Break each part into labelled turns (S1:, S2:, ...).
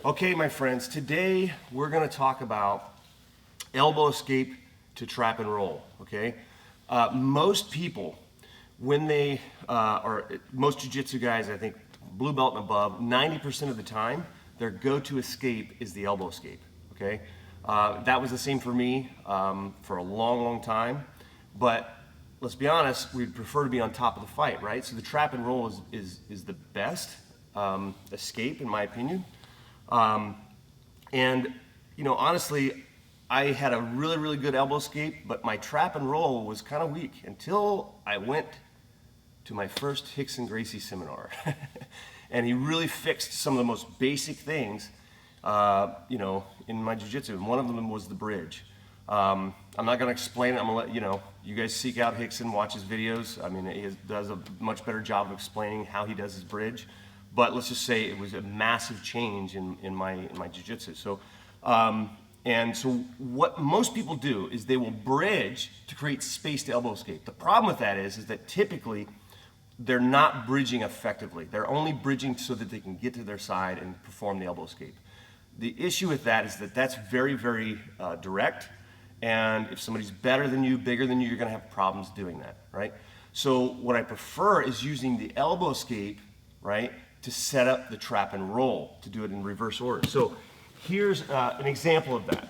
S1: Okay, my friends, today we're going to talk about elbow escape to trap and roll, okay? Most people, when they, or most jiu-jitsu guys, I think blue belt and above, 90% of the time, their go-to escape is the elbow escape, okay? That was the same for me for a long, long time, but let's be honest, we'd prefer to be on top of the fight, right? So the trap and roll is the best escape, in my opinion. And, you know, honestly, I had a really, really good elbow escape, but my trap and roll was kind of weak until I went to my first Rickson Gracie seminar. And he really fixed some of the most basic things, you know, in my jiu-jitsu. And one of them was the bridge. I'm not going to explain it. I'm going to let, you guys seek out Rickson, watch his videos. I mean, he does a much better job of explaining how he does his bridge. But let's just say it was a massive change in my jiu-jitsu. So, so what most people do is they will bridge to create space to elbow escape. The problem with that is that typically they're not bridging effectively. They're only bridging so that they can get to their side and perform the elbow escape. The issue with that is that that's very, very direct. And if somebody's better than you, bigger than you, you're going to have problems doing that, right? So what I prefer is using the elbow escape, right, to set up the trap and roll, to do it in reverse order. So here's an example of that.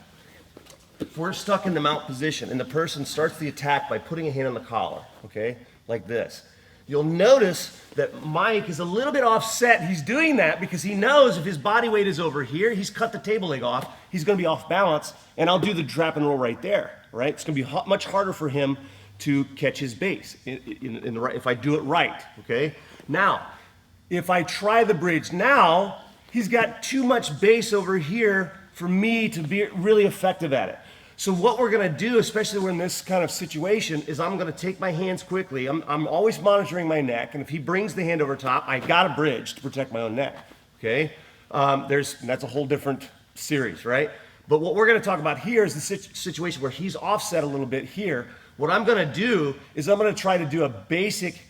S1: If we're stuck in the mount position and the person starts the attack by putting a hand on the collar, okay, like this, you'll notice that Mike is a little bit offset. He's doing that because he knows if his body weight is over here, he's cut the table leg off, he's going to be off balance, and I'll do the trap and roll right there, right? It's going to be much harder for him to catch his base in the right, if I do it right, okay? Now, if I try the bridge now, he's got too much base over here for me to be really effective at it. So what we're gonna do, especially when in this kind of situation, is I'm gonna take my hands quickly. I'm always monitoring my neck, and if he brings the hand over top, I got a bridge to protect my own neck, okay? That's a whole different series, right? But what we're gonna talk about here is the situation where he's offset a little bit here. What I'm gonna do is I'm gonna try to do a basic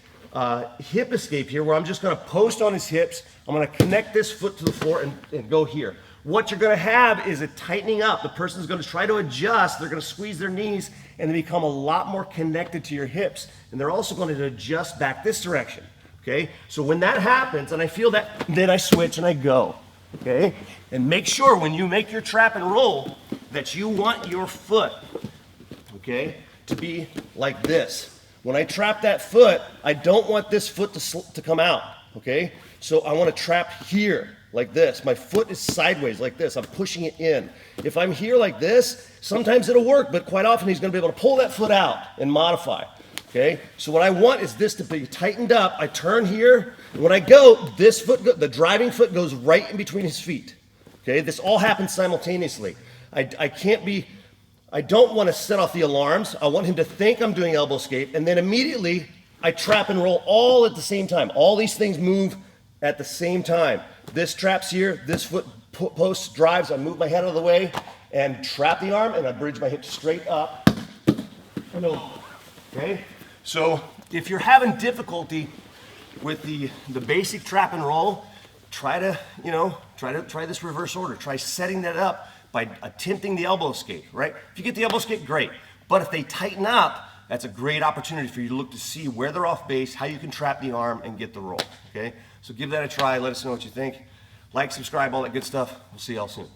S1: hip escape here, where I'm just going to post on his hips. I'm going to connect this foot to the floor and go here. What you're going to have is a tightening up. The person's going to try to adjust. They're going to squeeze their knees, and they become a lot more connected to your hips. And they're also going to adjust back this direction. Okay? So when that happens, and I feel that, then I switch and I go. Okay? And make sure when you make your trap and roll that you want your foot, okay, to be like this. When I trap that foot, I don't want this foot to come out, okay? So I want to trap here, like this. My foot is sideways, like this. I'm pushing it in. If I'm here like this, sometimes it'll work, but quite often he's going to be able to pull that foot out and modify, okay? So what I want is this to be tightened up. I turn here, and when I go, this foot, the driving foot goes right in between his feet, okay? This all happens simultaneously. I don't want to set off the alarms. I want him to think I'm doing elbow escape, and then immediately I trap and roll all at the same time. All these things move at the same time. This traps here, this foot posts, drives, I move my head out of the way and trap the arm, and I bridge my hips straight up and over, okay? So if you're having difficulty with the basic trap and roll, try this reverse order. Try setting that up by attempting the elbow escape, right? If you get the elbow escape, great. But if they tighten up, that's a great opportunity for you to look to see where they're off base, how you can trap the arm and get the roll, okay? So give that a try. Let us know what you think. Like, subscribe, all that good stuff. We'll see y'all soon.